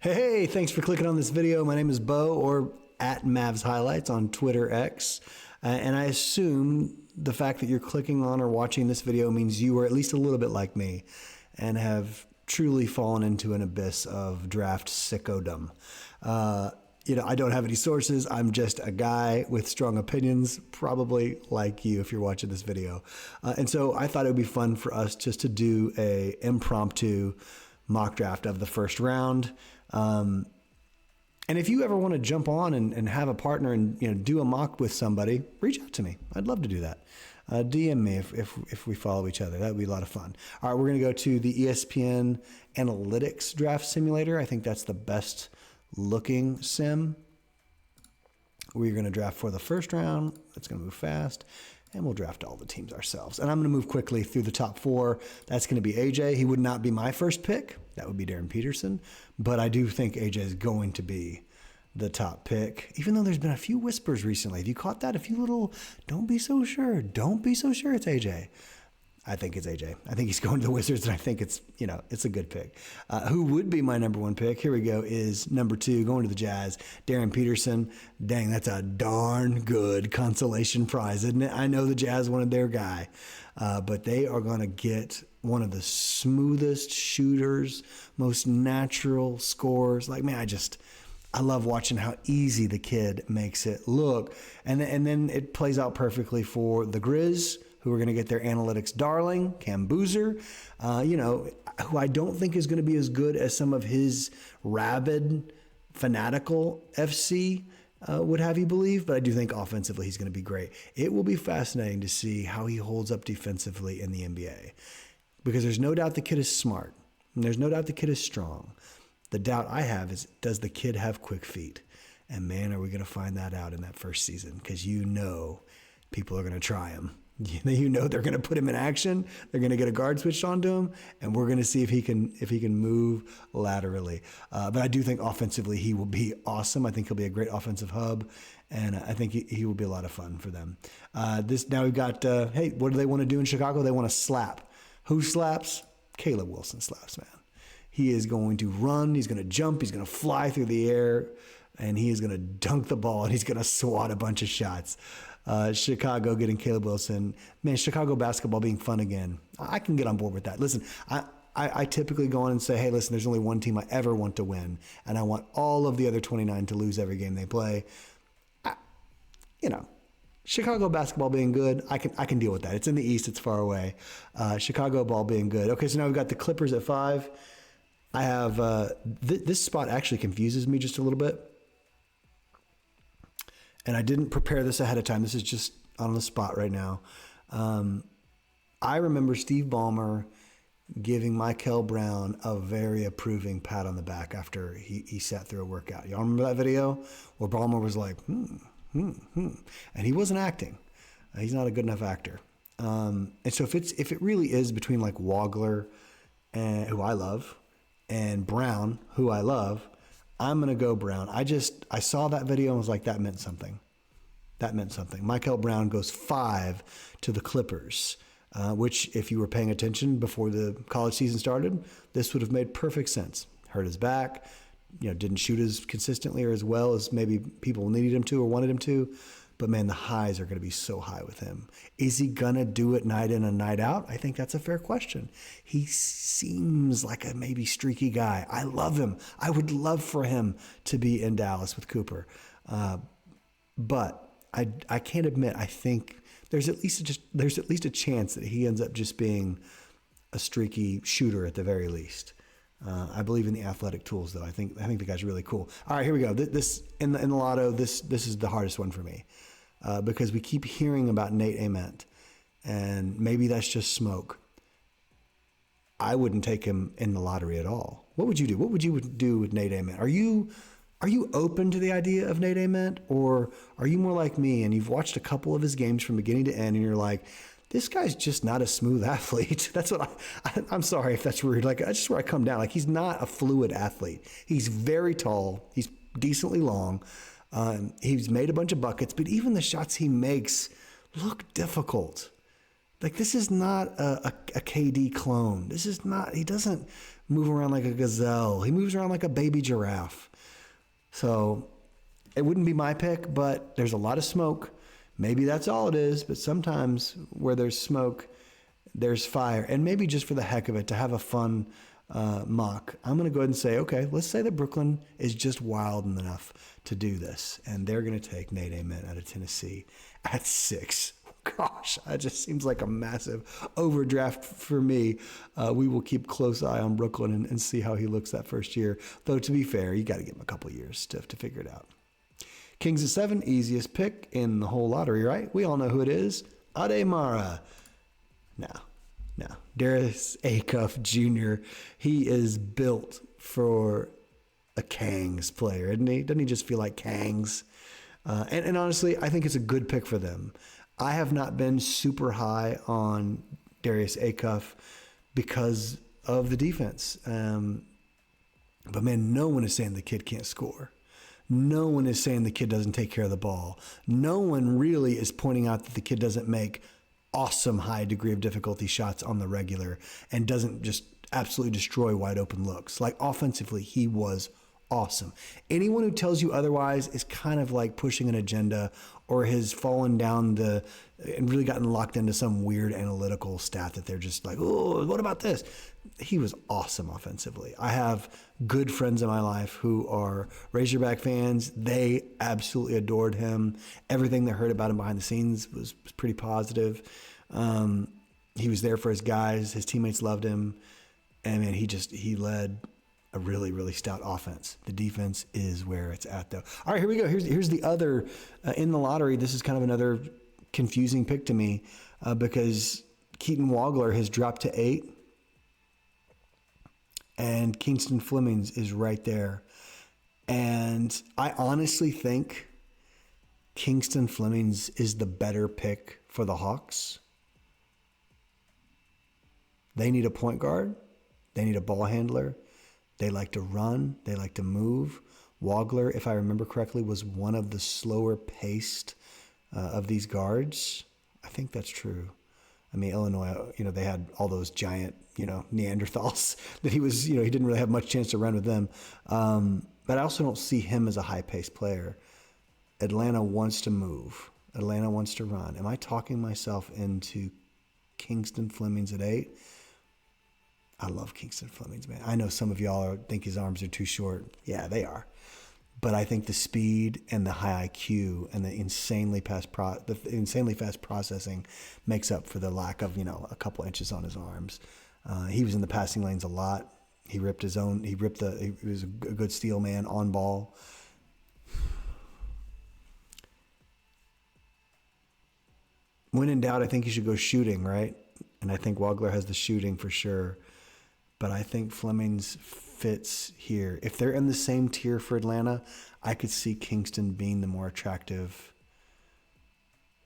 Hey, thanks for clicking on this video. My name is Bo, or at Mavs Highlights on Twitter X. And I assume the fact that you're clicking on or watching this video means you are at least a little bit like me and have truly fallen into an abyss of draft sickodom. I don't have any sources. I'm just a guy with strong opinions, probably like you if you're watching this video. And so I thought it would be fun for us just to do a impromptu mock draft of the first round. And if you ever want to jump on and have a partner and do a mock with somebody, reach out to me. I'd love to do that. DM me if we follow each other. That would be a lot of fun. All right, we're going to go to the ESPN Analytics Draft Simulator. I think that's the best looking sim. We're going to draft for the first round. It's going to move fast. And we'll draft all the teams ourselves. And I'm going to move quickly through the top four. That's going to be AJ. He would not be my first pick. That would be Darren Peterson. But I do think AJ is going to be the top pick, even though there's been a few whispers recently. Have you caught that? A few little, don't be so sure. Don't be so sure it's AJ. I think it's AJ. I think he's going to the Wizards, and I think it's a good pick. Who would be my number one pick? Here we go, is number two, going to the Jazz, Darren Peterson. Dang, that's a darn good consolation prize, isn't it? I know the Jazz wanted their guy, but they are going to get one of the smoothest shooters, most natural scorers. Like, man, I love watching how easy the kid makes it look. And then it plays out perfectly for the Grizz, who are going to get their analytics darling, Cam Boozer, who I don't think is going to be as good as some of his rabid, fanatical FC would have you believe, but I do think offensively he's going to be great. It will be fascinating to see how he holds up defensively in the NBA, because there's no doubt the kid is smart, and there's no doubt the kid is strong. The doubt I have is, does the kid have quick feet? And man, are we going to find that out in that first season, because people are going to try him. They're going to put him in action. They're going to get a guard switched onto him, and we're going to see if he can move laterally. But I do think offensively he will be awesome. I think he'll be a great offensive hub, and I think he will be a lot of fun for them. Now we've got what do they want to do in Chicago? They want to slap. Who slaps? Caleb Wilson slaps, man. He is going to run. He's going to jump. He's going to fly through the air, and he is going to dunk the ball, and he's going to swat a bunch of shots. Chicago getting Caleb Wilson. Man, Chicago basketball being fun again. I can get on board with that. Listen, I typically go on and say, hey, listen, there's only one team I ever want to win, and I want all of the other 29 to lose every game they play. Chicago basketball being good, I can deal with that. It's in the East. It's far away. Chicago ball being good. Okay, so now we've got the Clippers at 5. I have this spot actually confuses me just a little bit. And I didn't prepare this ahead of time. This is just on the spot right now. I remember Steve Ballmer giving Michael Brown a very approving pat on the back after he sat through a workout. Y'all remember that video where Ballmer was like, and he wasn't acting. He's not a good enough actor. And so if it really is between like Wagler, who I love, and Brown, who I love, I'm going to go Brown. I saw that video and was like, that meant something. That meant something. Michael Brown goes 5 to the Clippers, which if you were paying attention before the college season started, this would have made perfect sense. Hurt his back, didn't shoot as consistently or as well as maybe people needed him to or wanted him to. But man, the highs are going to be so high with him. Is he going to do it night in and night out? I think that's a fair question. He seems like a maybe streaky guy. I love him. I would love for him to be in Dallas with Cooper. But I can't admit, I think there's at least a chance that he ends up just being a streaky shooter at the very least. I believe in the athletic tools, though. I think the guy's really cool. All right, here we go. This in the lotto. This is the hardest one for me because we keep hearing about Nate Ament, and maybe that's just smoke. I wouldn't take him in the lottery at all. What would you do? What would you do with Nate Ament? Are you open to the idea of Nate Ament, or are you more like me and you've watched a couple of his games from beginning to end, and you're like, this guy's just not a smooth athlete. That's what I'm sorry if that's rude. Like, that's just where I come down. Like, he's not a fluid athlete. He's very tall. He's decently long. He's made a bunch of buckets, but even the shots he makes look difficult. Like, this is not a KD clone. This is not, he doesn't move around like a gazelle. He moves around like a baby giraffe. So it wouldn't be my pick, but there's a lot of smoke. Maybe that's all it is, but sometimes where there's smoke, there's fire. And maybe just for the heck of it, to have a fun mock, I'm going to go ahead and say, okay, let's say that Brooklyn is just wild enough to do this. And they're going to take Nate Ament out of Tennessee at 6. Gosh, that just seems like a massive overdraft for me. We will keep close eye on Brooklyn and see how he looks that first year. Though, to be fair, you got to give him a couple years to figure it out. Kings of 7, easiest pick in the whole lottery, right? We all know who it is. Ademara. No. Darius Acuff Jr., he is built for a Kangs player, isn't he? Doesn't he just feel like Kangs? And honestly, I think it's a good pick for them. I have not been super high on Darius Acuff because of the defense. But man, no one is saying the kid can't score. No one is saying the kid doesn't take care of the ball. No one really is pointing out that the kid doesn't make awesome high degree of difficulty shots on the regular and doesn't just absolutely destroy wide open looks. Like offensively, he was awesome. Anyone who tells you otherwise is kind of like pushing an agenda or has fallen down and really gotten locked into some weird analytical stat that they're just like, oh, what about this? He was awesome offensively. I have good friends in my life who are Razorback fans. They absolutely adored him. Everything they heard about him behind the scenes was pretty positive. He was there for his guys. His teammates loved him. And man, he led a really, really stout offense. The defense is where it's at, though. All right, here we go. Here's the other in the lottery. This is kind of another confusing pick to me because Keaton Wagler has dropped to 8, and Kingston Flemings is right there. And I honestly think Kingston Flemings is the better pick for the Hawks. They need a point guard. They need a ball handler. They like to run. They like to move. Wagler, if I remember correctly, was one of the slower paced of these guards. I think that's true. I mean, Illinois, they had all those giant, Neanderthals that he didn't really have much chance to run with them. But I also don't see him as a high paced player. Atlanta wants to move. Atlanta wants to run. Am I talking myself into Kingston Flemings at 8? I love Kingston Flemings, man. I know some of y'all think his arms are too short. Yeah, they are. But I think the speed and the high IQ and the insanely fast processing makes up for the lack of, a couple inches on his arms. He was in the passing lanes a lot. He was a good steal man on ball. When in doubt, I think you should go shooting, right? And I think Wagler has the shooting for sure. But I think Flemings fits here. If they're in the same tier for Atlanta, I could see Kingston being the more attractive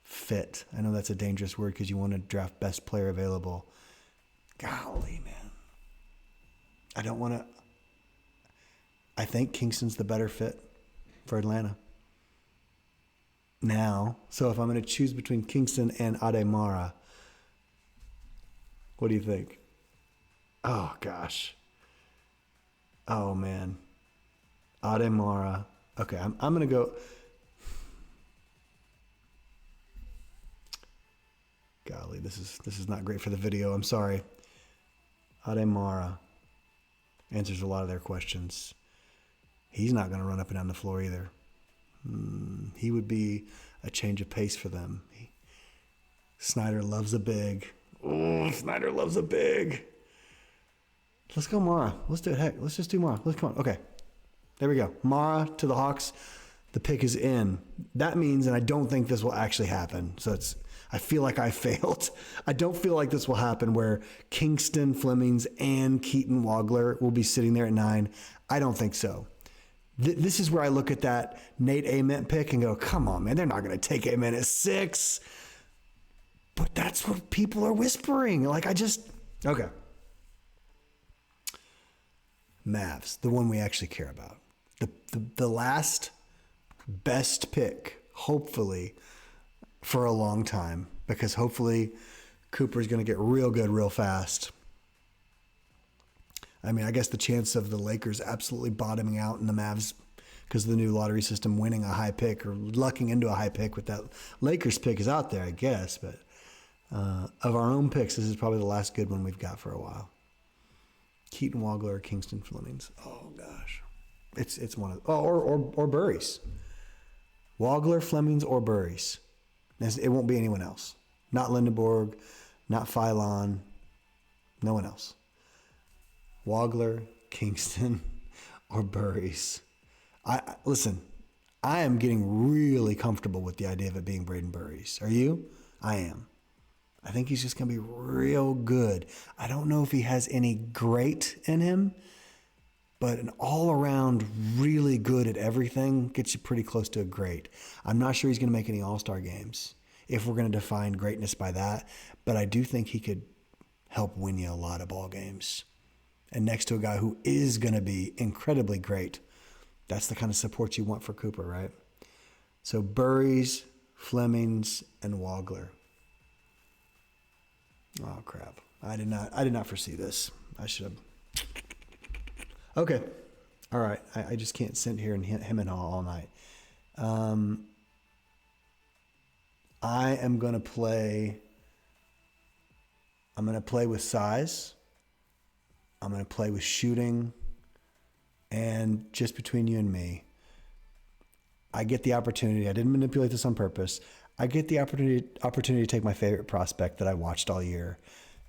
fit. I know that's a dangerous word because you want to draft best player available. Golly, man. I think Kingston's the better fit for Atlanta. Now, so if I'm going to choose between Kingston and Ademara, what do you think? Oh, gosh. Oh, man. Ademara. Okay, I'm going to go. Golly, this is not great for the video. I'm sorry. Ademara answers a lot of their questions. He's not going to run up and down the floor either. He would be a change of pace for them. Snyder loves a big. Oh, Snyder loves a big. Let's go Mara. Let's do it. Heck, let's just do Mara. Come on. Okay. There we go. Mara to the Hawks. The pick is in. That means, and I don't think this will actually happen. So I feel like I failed. I don't feel like this will happen where Kingston Flemings and Keaton Wagler will be sitting there at 9. I don't think so. This is where I look at that Nate Ament pick and go, come on, man. They're not going to take Ament at 6. But that's what people are whispering. Okay. Mavs, the one we actually care about. The last best pick, hopefully, for a long time, because hopefully Cooper's going to get real good real fast. I mean, I guess the chance of the Lakers absolutely bottoming out and the Mavs, because of the new lottery system, winning a high pick or lucking into a high pick with that Lakers pick is out there, I guess. But of our own picks, this is probably the last good one we've got for a while. Keaton Wagler or Kingston Flemings. Oh gosh, it's one of or Burries. Wagler, Flemings, or Burries. It won't be anyone else. Not Lindenborg, not Philon, no one else. Wagler, Kingston, or Burries. Listen, I am getting really comfortable with the idea of it being Braden Burries. Are you? I am. I think he's just going to be real good. I don't know if he has any great in him, but an all-around really good at everything gets you pretty close to a great. I'm not sure he's going to make any all-star games if we're going to define greatness by that, but I do think he could help win you a lot of ball games. And next to a guy who is going to be incredibly great, that's the kind of support you want for Cooper, right? So Burries, Flemings, and Wagler. Oh crap! I did not foresee this. I should have. Okay, all right. I just can't sit here and him and all night. I am gonna play. I'm gonna play with size. I'm gonna play with shooting. And just between you and me, I get the opportunity. I didn't manipulate this on purpose. I get the opportunity to take my favorite prospect that I watched all year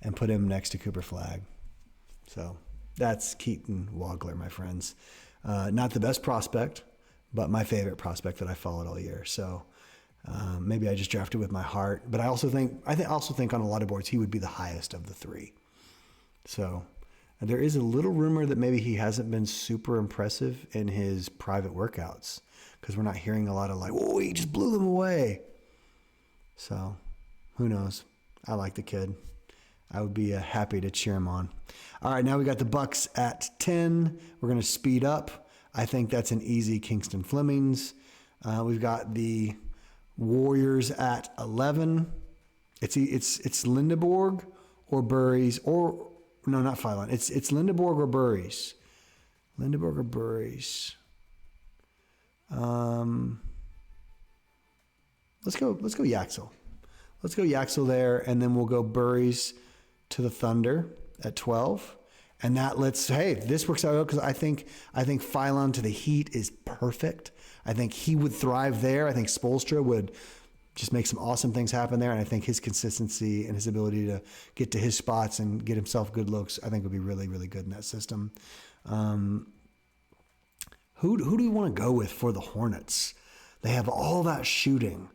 and put him next to Cooper Flagg. So that's Keaton Wagler, my friends. Not the best prospect, but my favorite prospect that I followed all year. So maybe I just drafted with my heart. But I also think on a lot of boards he would be the highest of the three. So there is a little rumor that maybe he hasn't been super impressive in his private workouts because we're not hearing a lot of like, oh, he just blew them away. So, who knows? I like the kid. I would be happy to cheer him on. All right, now we got the Bucks at 10. We're going to speed up. I think that's an easy Kingston Flemings. We've got the Warriors at 11. It's Lindenborg or Burries or no, not Philon. It's Lindenborg or Burries. Lindenborg or Burries. Let's go Yaxel. Let's go Yaxel there, and then we'll go Burries to the Thunder at 12. And that this works out because I think Philon to the Heat is perfect. I think he would thrive there. I think Spoelstra would just make some awesome things happen there. And I think his consistency and his ability to get to his spots and get himself good looks, I think would be really, really good in that system. Who do we want to go with for the Hornets? They have all that shooting.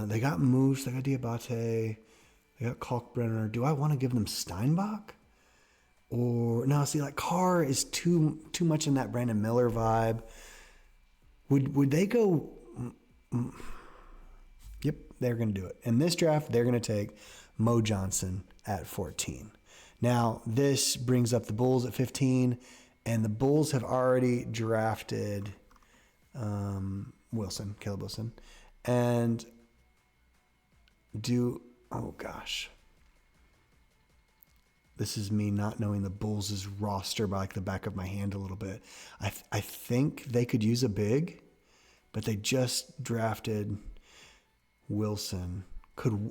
They got Moose, they got Diabate, they got Kalkbrenner. Do I want to give them Steinbach? Or no, see, like Carr is too much in that Brandon Miller vibe. Would they go? Yep, they're going to do it. In this draft, they're going to take Mo Johnson at 14. Now, this brings up the Bulls at 15, and the Bulls have already drafted Caleb Wilson. And oh gosh. This is me not knowing the Bulls' roster by like the back of my hand a little bit. I think they could use a big, but they just drafted Wilson.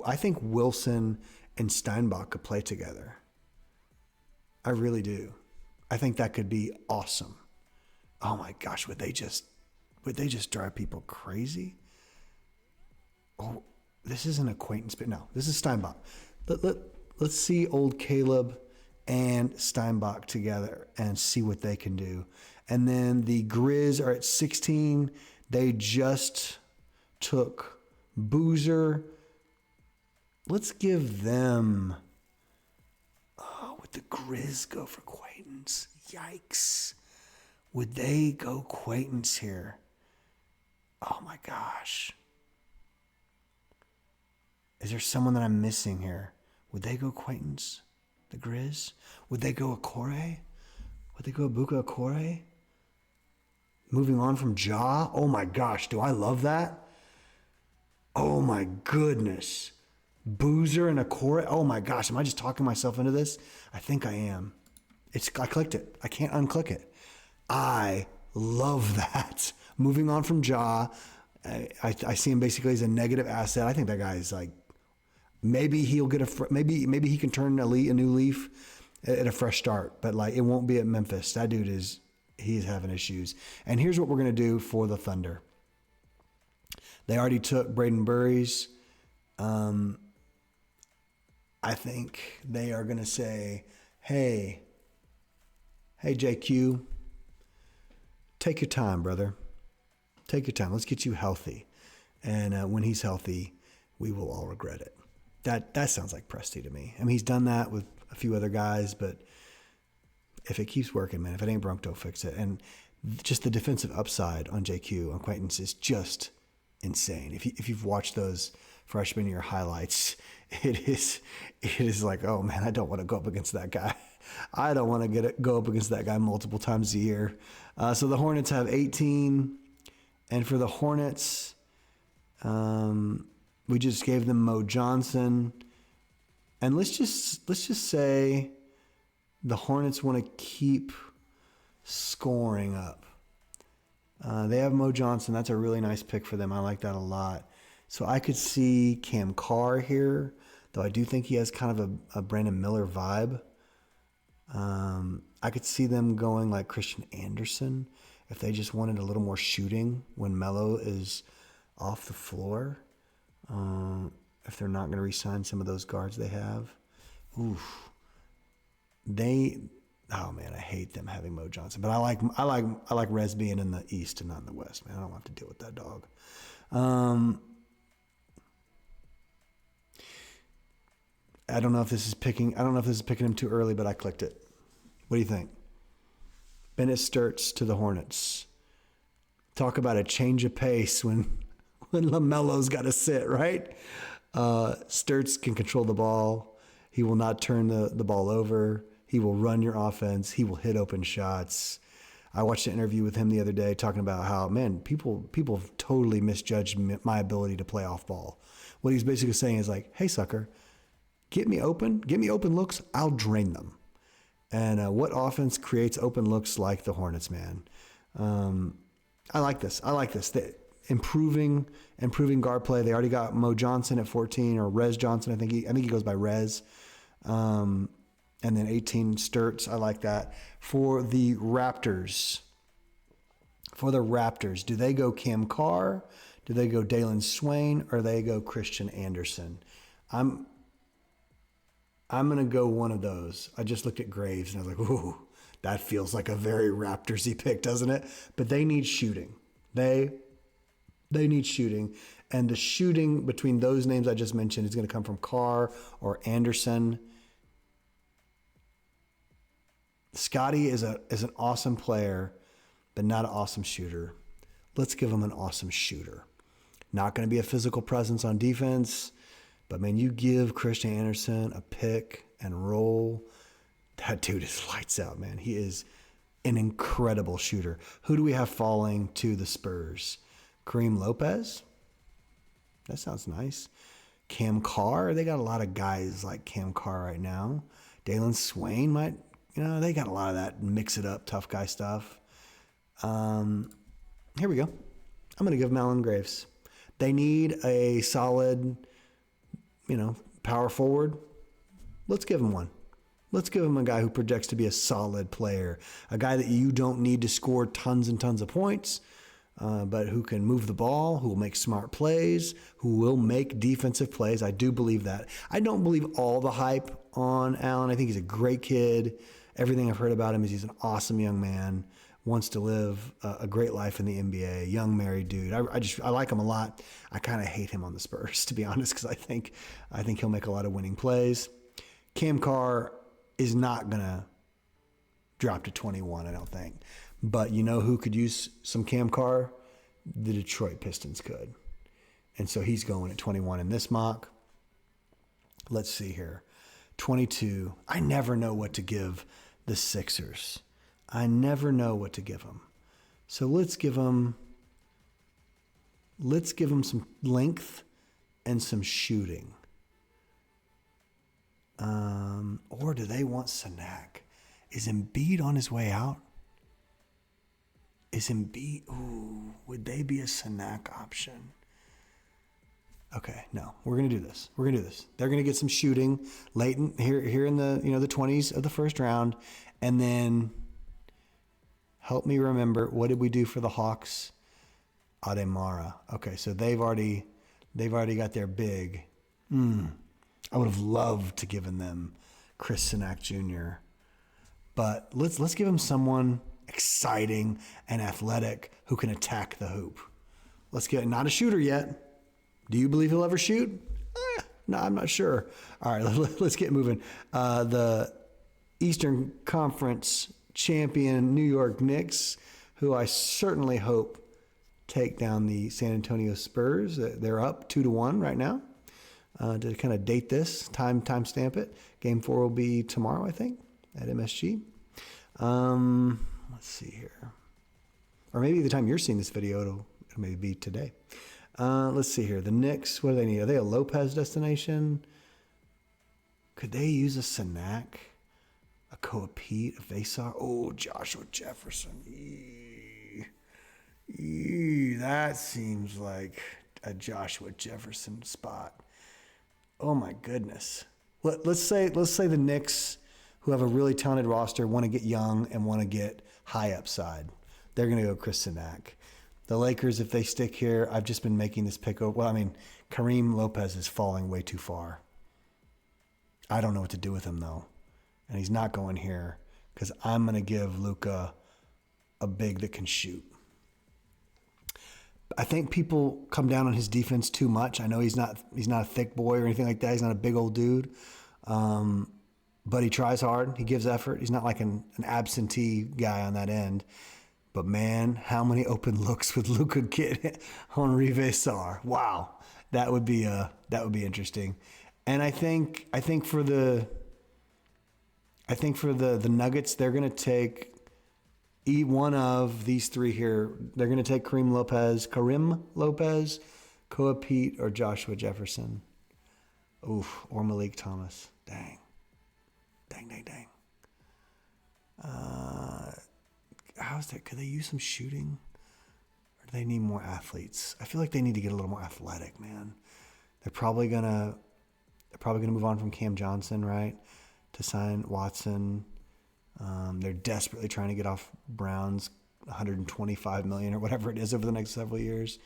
I think Wilson and Steinbach could play together. I really do. I think that could be awesome. Oh my gosh, would they just drive people crazy? Oh, this is an acquaintance, but no, this is Steinbach. Let's see old Caleb and Steinbach together and see what they can do. And then the Grizz are at 16. They just took Boozer. Let's give them... Oh, would the Grizz go for Quaintance? Yikes. Would they go Quaintance here? Oh my gosh. Is there someone that I'm missing here? Would they go Quaintance? The Grizz? Would they go Okore? Would they go Abuka Okore? Moving on from Ja? Oh my gosh, do I love that? Oh my goodness. Boozer and Okore? Oh my gosh, am I just talking myself into this? I think I am. I clicked it. I can't unclick it. I love that. Moving on from Ja, I see him basically as a negative asset. I think that guy is like, maybe he'll get maybe he can turn a new leaf at a fresh start, but like it won't be at Memphis. That dude he's having issues. And here's what we're gonna do for the Thunder. They already took Braden Burries. I think they are gonna say, hey JQ, take your time, brother. Take your time. Let's get you healthy. And when he's healthy, we will all regret it. That sounds like Presti to me. I mean, he's done that with a few other guys, but if it keeps working, man, if it ain't broke, don't fix it. And just the defensive upside on JQ, on Quaintance, is just insane. If you've watched those freshman year highlights, it is like, oh man, I don't want to go up against that guy. I don't want to go up against that guy multiple times a year. So the Hornets have 18, and for the Hornets, we just gave them Mo Johnson, and let's just say the Hornets want to keep scoring up. They have Mo Johnson. That's a really nice pick for them. I like that a lot. So I could see Cam Carr here, though I do think he has kind of a Brandon Miller vibe. I could see them going like Christian Anderson if they just wanted a little more shooting when Melo is off the floor. If they're not going to re-sign some of those guards they have. Oof. Oh man, I hate them having Mo Johnson, but I like Rez being in the East and not in the West, man. I don't have to deal with that dog. I don't know if this is picking him too early, but I clicked it. What do you think? Bennett Sturts to the Hornets. Talk about a change of pace when LaMelo's got to sit, right? Sturts can control the ball. He will not turn the ball over. He will run your offense. He will hit open shots. I watched an interview with him the other day talking about how, man, people have totally misjudged my ability to play off ball. What he's basically saying is like, hey, sucker, get me open looks, I'll drain them. And what offense creates open looks like the Hornets, man? I like this. Improving guard play. They already got Mo Johnson at 14, or Rez Johnson. I think he goes by Rez. And then 18 Sturts. I like that. For the Raptors, do they go Cam Carr? Do they go Dalen Swain? Or they go Christian Anderson? I'm going to go one of those. I just looked at Graves and I was like, ooh, that feels like a very Raptors-y pick, doesn't it? But they need shooting. They need shooting. And the shooting between those names I just mentioned is going to come from Carr or Anderson. Scotty is an awesome player, but not an awesome shooter. Let's give him an awesome shooter. Not going to be a physical presence on defense, but man, you give Christian Anderson a pick and roll, that dude is lights out, man. He is an incredible shooter. Who do we have falling to the Spurs? Kareem Lopez? That sounds nice. Cam Carr? They got a lot of guys like Cam Carr right now. Dalen Swain might, they got a lot of that mix it up, tough guy stuff. Here we go. I'm going to give them Allen Graves. They need a solid, power forward. Let's give him one. Let's give him a guy who projects to be a solid player, a guy that you don't need to score tons and tons of points, but who can move the ball, who will make smart plays, who will make defensive plays. I do believe that. I don't believe all the hype on Allen. I think he's a great kid. Everything I've heard about him is he's an awesome young man, wants to live a great life in the NBA, young married dude. I like him a lot. I kind of hate him on the Spurs, to be honest, because I think he'll make a lot of winning plays. Cam Carr is not going to drop to 21, I don't think. But you know who could use some Cam Carr? The Detroit Pistons could. And so he's going at 21 in this mock. Let's see here. 22. I never know what to give the Sixers. I never know what to give them. So let's give them some length and some shooting. Or do they want Sanak Is Embiid on his way out? Is Embiid? Ooh, would they be a Sanak option? Okay, no, we're gonna do this. We're gonna do this. They're gonna get some shooting late here in the the 20s of the first round, and then help me remember, what did we do for the Hawks? Ademara. Okay, so they've already got their big. I would have loved to given them Chris Sanak Jr. But let's give him someone exciting and athletic who can attack the hoop. Let's get not a shooter yet. Do you believe he'll ever shoot? No, I'm not sure. All right, let's get moving. The Eastern Conference champion New York Knicks, who I certainly hope take down the San Antonio Spurs. They're up 2-1 right now. To kind of date this, time stamp it. Game 4 will be tomorrow, I think, at MSG. Let's see here. Or maybe the time you're seeing this video, it'll maybe be today. Let's see here. The Knicks, what do they need? Are they a Lopez destination? Could they use a Sanak, a Koa Pete, a Vesar? Oh, Joshua Jefferson. That seems like a Joshua Jefferson spot. Oh my goodness. Let's say the Knicks, who have a really talented roster, want to get young and want to get high upside. They're going to go Chris Sanak. The Lakers, if they stick here, I've just been making this pick over. Well, I mean, Kareem Lopez is falling way too far. I don't know what to do with him, though. And he's not going here because I'm going to give Luka a big that can shoot. I think people come down on his defense too much. I know he's not a thick boy or anything like that. He's not a big old dude. But he tries hard. He gives effort. He's not like an absentee guy on that end. But man, how many open looks would Luka get on Vesar? Wow, that would be interesting. And I think for the Nuggets, they're going to take one of these three here. They're going to take Kareem Lopez, Koa Pete, or Joshua Jefferson. Oof, or Malik Thomas. Dang. How's that? Could they use some shooting? Or do they need more athletes? I feel like they need to get a little more athletic, man. They're probably gonna move on from Cam Johnson, right? To sign Watson. They're desperately trying to get off Brown's $125 million or whatever it is over the next several years.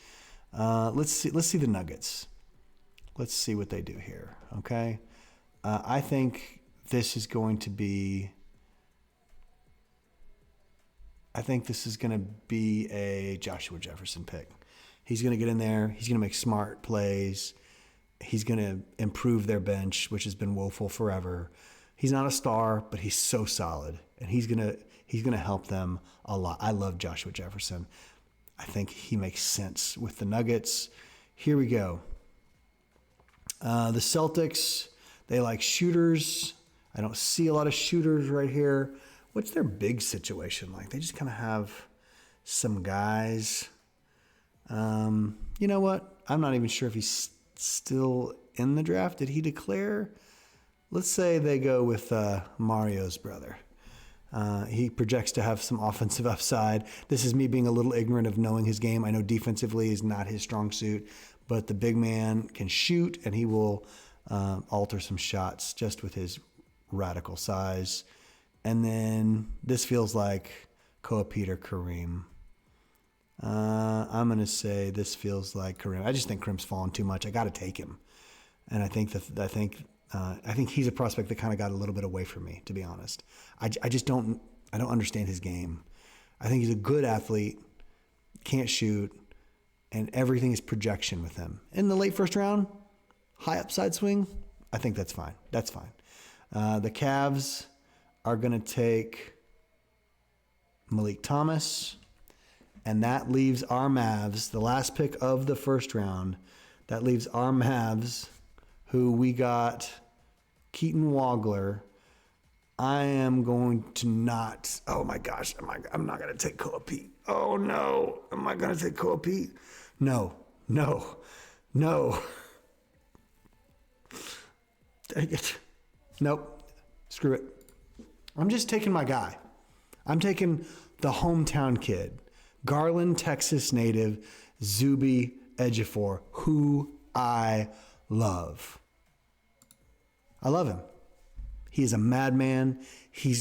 Let's see the Nuggets. Let's see what they do here. Okay. I think this is going to be a Joshua Jefferson pick. He's going to get in there. He's going to make smart plays. He's going to improve their bench, which has been woeful forever. He's not a star, but he's so solid, and he's going to help them a lot. I love Joshua Jefferson. I think he makes sense with the Nuggets. Here we go. The Celtics, they like shooters. I don't see a lot of shooters right here. What's their big situation like? They just kind of have some guys. You know what? I'm not even sure if he's still in the draft. Did he declare? Let's say they go with Mario's brother. He projects to have some offensive upside. This is me being a little ignorant of knowing his game. I know defensively is not his strong suit, but the big man can shoot, and he will alter some shots just with his radical size. And then this feels like Koa Pete or Kareem. I'm going to say this feels like Kareem. I just think Kareem's fallen too much. I got to take him. And I think he's a prospect that kind of got a little bit away from me, to be honest. I don't understand his game. I think he's a good athlete, can't shoot, and everything is projection with him. In the late first round, high upside swing, I think that's fine. That's fine. The Cavs are going to take Malik Thomas, and that leaves our Mavs, the last pick of the first round, that leaves our Mavs, who we got Keaton Wagler. I am going to not, oh my gosh, I'm not going to take Koa Pete. Oh no, am I going to take Koa Pete? No. Dang it. Nope, screw it. I'm just taking my guy. I'm taking the hometown kid, Garland, Texas native, Zuby Ejiofor, who I love. I love him. He is a madman. Do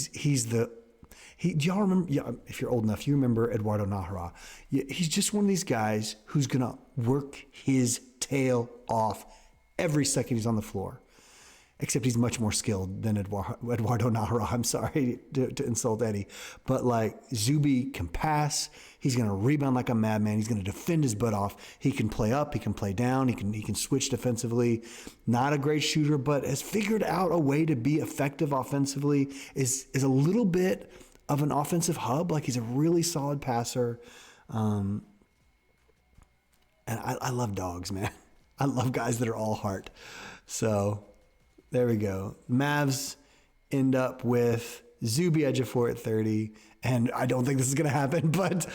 y'all remember? Yeah, if you're old enough, you remember Eduardo Nájera. He's just one of these guys who's gonna work his tail off every second he's on the floor. Except he's much more skilled than Eduardo Nájera. I'm sorry to insult Eddie. But like Zuby can pass. He's going to rebound like a madman. He's going to defend his butt off. He can play up. He can play down. He can switch defensively. Not a great shooter, but has figured out a way to be effective offensively. Is a little bit of an offensive hub. Like he's a really solid passer. And I love dogs, man. I love guys that are all heart. So there we go. Mavs end up with Zuby Ejiofor at 30, and I don't think this is going to happen, but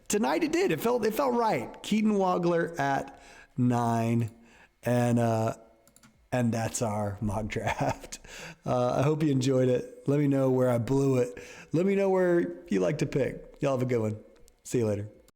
tonight it did. It felt right. Keaton Wagler at 9, and that's our mock draft. I hope you enjoyed it. Let me know where I blew it. Let me know where you like to pick. Y'all have a good one. See you later.